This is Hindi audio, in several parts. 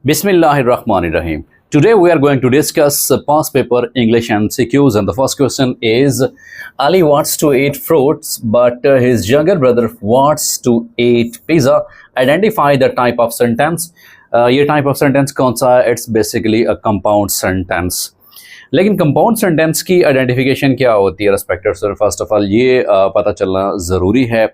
Bismillahirrahmanirrahim. Today we are going to discuss past paper English MCQs, and the first question is Ali wants to eat fruits but his younger brother wants to eat pizza. Identify the type of sentence. ये type of sentence कौन सा है? It's basically a compound sentence. लेकिन कंपाउंड सेंटेंस की आइडेंटिफिकेशन क्या होती है respected sir? First of all ये पता चलना ज़रूरी है।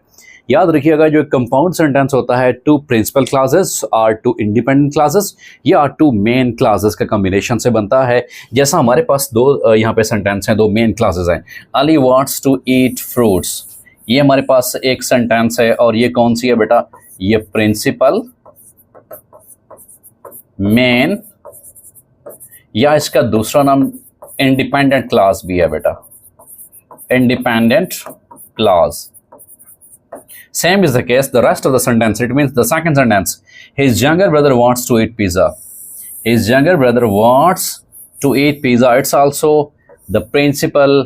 याद रखिएगा, जो कंपाउंड सेंटेंस होता है टू प्रिंसिपल क्लासेस और टू इंडिपेंडेंट क्लासेस या टू मेन क्लासेस का कॉम्बिनेशन से बनता है। जैसा हमारे पास दो यहाँ पे सेंटेंस हैं, दो मेन क्लासेस हैं। Ali wants to eat fruits, ये हमारे पास एक सेंटेंस है, और ये कौन सी है बेटा? ये प्रिंसिपल, मेन, या इसका दूसरा नाम इंडिपेंडेंट क्लास भी है बेटा, independent class. Same is the case, the rest of the sentence, it means the second sentence, his younger brother wants to eat pizza. His younger brother wants to eat pizza. It's also the principal,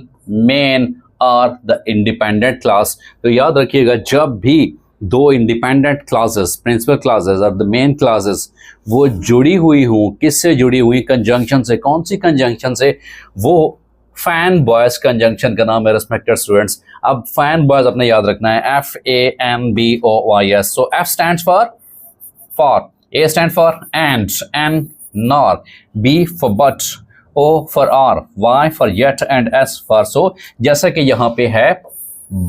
main or the independent class. तो याद रखिएगा, जब भी दो इंडिपेंडेंट क्लासेस, प्रिंसिपल क्लासेस और द मेन क्लासेस वो जुड़ी हुई हूँ, किससे जुड़ी हुई? कंजंक्शन से। कौन सी कंजंक्शन से? वो फैन बॉयज कंजंक्शन का नाम है रेस्पेक्टेड स्टूडेंट्स। अब फैन बॉयज अपने याद रखना है, FANBOYS। So F stands for A stand for and nor, B for but, O for or, Y for yet and S for so। जैसा कि यहाँ पे है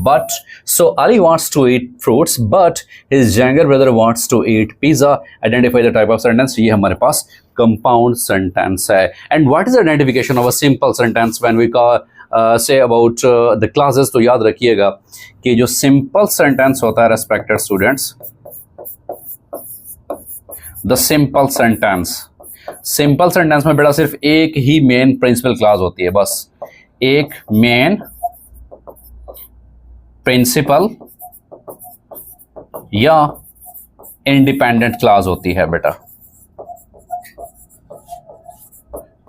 but, so Ali wants to eat fruits but his younger brother wants to eat pizza. Identify the type of sentence. ये हमारे पास compound sentence है। And what is the identification of a simple sentence when we say about the classes? तो याद रखिएगा कि जो simple sentence होता है respected students, the simple sentence में बेटा सिर्फ एक ही main principal class होती है, बस एक main प्रिंसिपल या इंडिपेंडेंट क्लास होती है बेटा।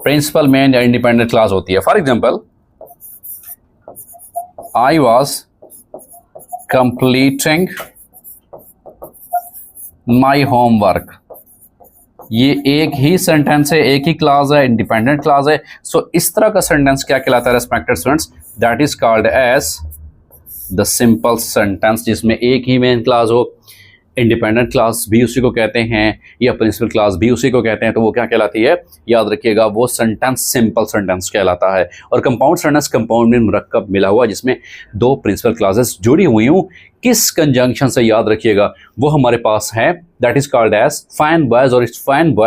प्रिंसिपल, मेन या इंडिपेंडेंट क्लास होती है। For example, I was completing my homework. ये एक ही सेंटेंस है, एक ही क्लास है, इंडिपेंडेंट क्लास है। सो इस तरह का सेंटेंस क्या कहलाता है respected students? That is called as the simple sentence, जिसमें एक ही मेन क्लास हो। इंडिपेंडेंट क्लास भी उसी को कहते हैं या प्रिंसिपल क्लास भी उसी को कहते हैं। तो वो क्या कहलाती है? याद रखिएगा, वो सेंटेंस सिंपल सेंटेंस कहलाता है। और कंपाउंड सेंटेंस कंपाउंड में मुरक्कब मिला हुआ, जिसमें दो प्रिंसिपल क्लासेस जुड़ी हुई हूँ। किस कंजंक्शन से? याद रखिएगा, वो हमारे पास है, that is called as FANBOYS. और इस फैन बॉयज